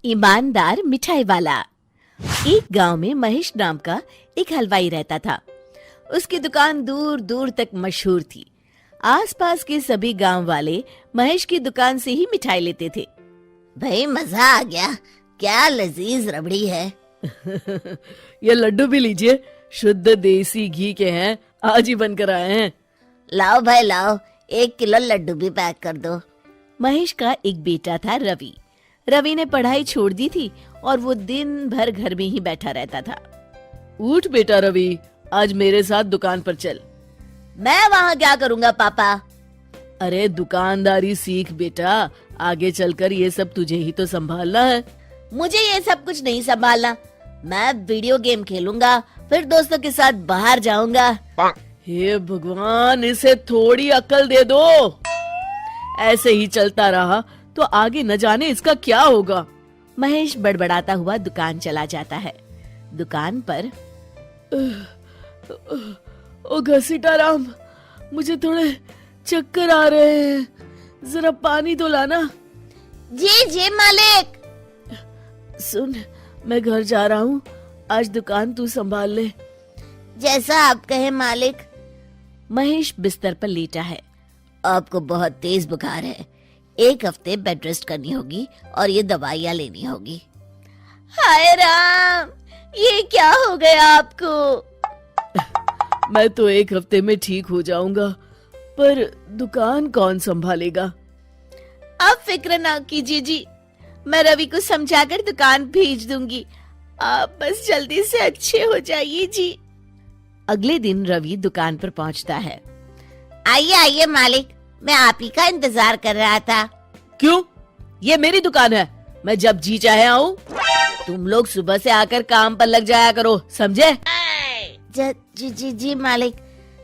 ईमानदार मिठाई वाला। एक गांव में महेश नाम का एक हलवाई रहता था। उसकी दुकान दूर दूर तक मशहूर थी। आसपास के सभी गांव वाले महेश की दुकान से ही मिठाई लेते थे। भाई मजा आ गया, क्या लजीज रबड़ी है। ये लड्डू भी लीजिए, शुद्ध देसी घी के हैं, आज ही बनकर आए हैं। लाओ भाई लाओ, 1 किलो लड्डू भी पैक कर दो। महेश का एक बेटा था रवि। रवि ने पढ़ाई छोड़ दी थी और वो दिन भर घर में ही बैठा रहता था। उठ बेटा रवि, आज मेरे साथ दुकान पर चल। मैं वहाँ क्या करूँगा पापा? अरे दुकानदारी सीख बेटा, आगे चलकर ये सब तुझे ही तो संभालना है। मुझे ये सब कुछ नहीं संभालना। मैं वीडियो गेम खेलूंगा, फिर दोस्तों के साथ बाहर जाऊंगा। हे भगवान, इसे थोड़ी अक्ल दे दो। ऐसे ही चलता रहा तो आगे न जाने इसका क्या होगा। महेश बड़बड़ाता हुआ दुकान चला जाता है। दुकान पर ओ घसीटाराम, मुझे थोड़े चक्कर आ रहे हैं, जरा पानी तो लाना। जी जी मालिक। सुन, मैं घर जा रहा हूँ, आज दुकान तू संभाल ले। जैसा आप कहे मालिक। महेश बिस्तर पर लेटा है। आपको बहुत तेज बुखार है, 1 हफ्ते बेड रेस्ट करनी होगी और ये दवाइयाँ लेनी होगी। हाय राम, ये क्या हो गया आपको? मैं तो 1 हफ्ते में ठीक हो जाऊंगा, पर दुकान कौन संभालेगा? आप फिक्र ना कीजिए जी, मैं रवि को समझाकर दुकान भेज दूंगी। आप बस जल्दी से अच्छे हो जाइए जी। अगले दिन रवि दुकान पर पहुंचता है। आइए आइए मालिक, मैं आप ही का इंतजार कर रहा था। क्यों? ये मेरी दुकान है, मैं जब जी चाहे आऊँ। तुम लोग सुबह से आकर काम पर लग जाया करो, समझे? जी जी जी मालिक,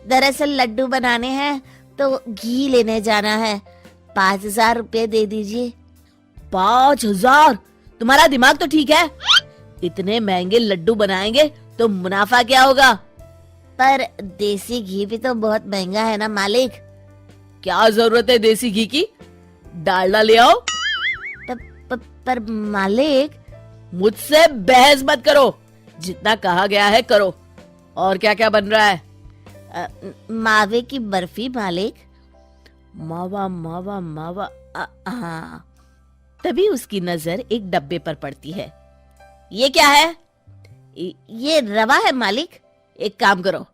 दरअसल लड्डू बनाने हैं तो घी लेने जाना है, 5,000 रुपए दे दीजिए। 5,000? तुम्हारा दिमाग तो ठीक है? इतने महंगे लड्डू बनाएंगे तो मुनाफा क्या होगा? पर देसी घी भी तो बहुत महंगा है ना मालिक। क्या जरूरत है देसी घी की? डालडा ले आओ। पर मालिक। मुझसे बहस मत करो, जितना कहा गया है करो। और क्या क्या बन रहा है? मावे की बर्फी मालिक। मावा मावा मावा, हाँ। तभी उसकी नजर एक डब्बे पर पड़ती है। ये क्या है? ये रवा है मालिक। एक काम करो,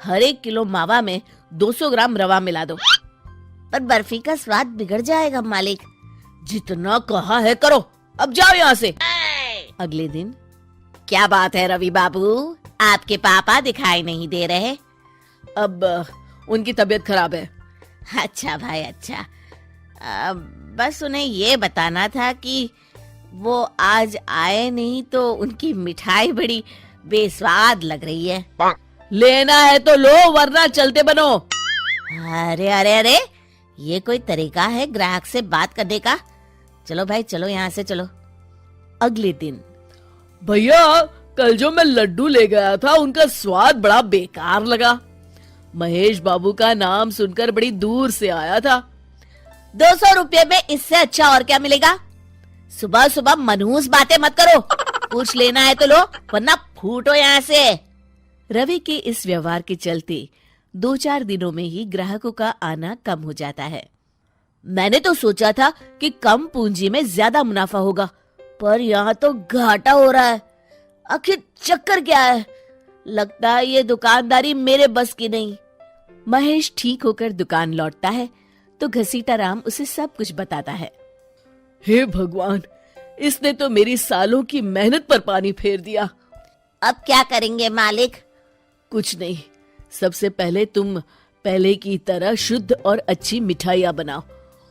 हर 1 किलो मावा में 200 ग्राम रवा मिला दो। पर बर्फी का स्वाद बिगड़ जाएगा मालिक। जितना कहा है करो, अब जाओ यहाँ से। अगले दिन। क्या बात है रवि बाबू, आपके पापा दिखाई नहीं दे रहे? अब उनकी तबीयत खराब है। अच्छा भाई अच्छा। बस उन्हें ये बताना था कि वो आज आए नहीं तो उनकी मिठाई बड़ी बेस्वाद लग रही है। लेना है तो लो, वरना चलते बनो। अरे अरे अरे, ये कोई तरीका है ग्राहक से बात करने का? चलो भाई चलो, यहाँ से चलो। अगले दिन। भैया, कल जो मैं लड्डू ले गया था उनका स्वाद बड़ा बेकार लगा। महेश बाबू का नाम सुनकर बड़ी दूर से आया था। 200 रुपये में इससे अच्छा और क्या मिलेगा? सुबह सुबह मनहूस बातें मत करो। कुछ लेना है तो लो, वरना फूटो यहाँ से। रवि के इस व्यवहार के चलते 2-4 दिनों में ही ग्राहकों का आना कम हो जाता है। मैंने तो सोचा था कि कम पूंजी में ज्यादा मुनाफा होगा, पर यहाँ तो घाटा हो रहा है। आखिर चक्कर क्या है? लगता है ये दुकानदारी मेरे बस की नहीं। महेश ठीक होकर दुकान लौटता है तो घसीटाराम उसे सब कुछ बताता है। हे भगवान, इसने तो मेरी सालों की मेहनत पर पानी फेर दिया। अब क्या करेंगे मालिक? कुछ नहीं, सबसे पहले तुम पहले की तरह शुद्ध और अच्छी मिठाइयाँ बनाओ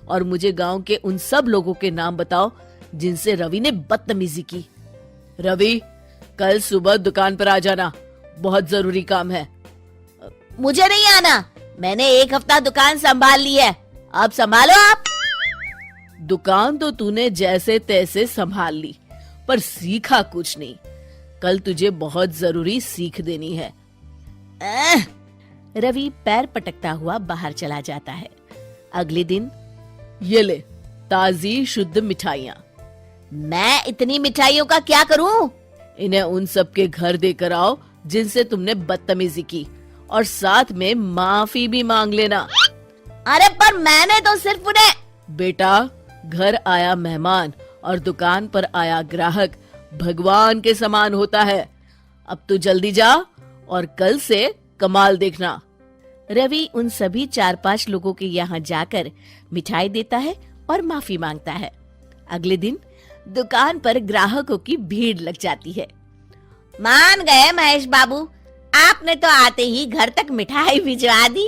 और मुझे गांव के उन सब लोगों के नाम बताओ जिनसे रवि ने बदतमीजी की। रवि, कल सुबह दुकान पर आ जाना, बहुत जरूरी काम है। मुझे नहीं आना, मैंने 1 हफ्ता दुकान संभाल ली है, अब संभालो आप। दुकान तो तूने जैसे तैसे संभाल ली, पर सीखा कुछ नहीं। कल तुझे बहुत जरूरी सीख देनी है। रवि पैर पटकता हुआ बाहर चला जाता है। अगले दिन। ये ले ताजी शुद्ध मिठाइयाँ। मैं इतनी मिठाइयों का क्या करूं? इन्हें उन सब के घर देकर आओ जिनसे तुमने बदतमीजी की, और साथ में माफी भी मांग लेना। अरे पर मैंने तो सिर्फ उन्हें। बेटा, घर आया मेहमान और दुकान पर आया ग्राहक भगवान के समान होता है। अब तू जल्दी जा और कल से कमाल देखना। रवि उन सभी 4-5 लोगों के यहाँ जाकर मिठाई देता है और माफी मांगता है। अगले दिन दुकान पर ग्राहकों की भीड़ लग जाती है। मान गए महेश बाबू, आपने तो आते ही घर तक मिठाई भिजवा दी।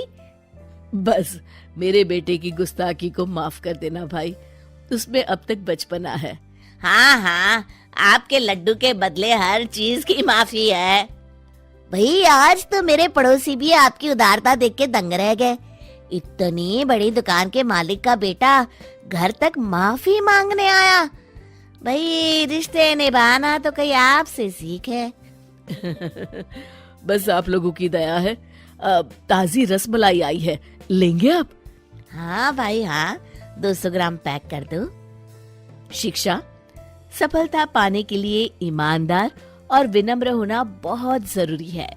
बस मेरे बेटे की गुस्ताखी को माफ कर देना भाई, उसमें अब तक बचपना है। हाँ हाँ, आपके लड्डू के बदले हर चीज की माफी है। भाई आज तो मेरे पड़ोसी भी आपकी उदारता देख के दंग रह गए। इतनी बड़ी दुकान के मालिक का बेटा घर तक माफी मांगने आया। भाई रिश्ते निभाना तो कहीं आपसे सीख है। बस आप लोगों की दया है। ताजी रसमलाई आई है, लेंगे आप? हाँ भाई हाँ, 200 ग्राम पैक कर दो। शिक्षा, सफलता पाने के लिए ईमानदार और विनम्र होना बहुत जरूरी है।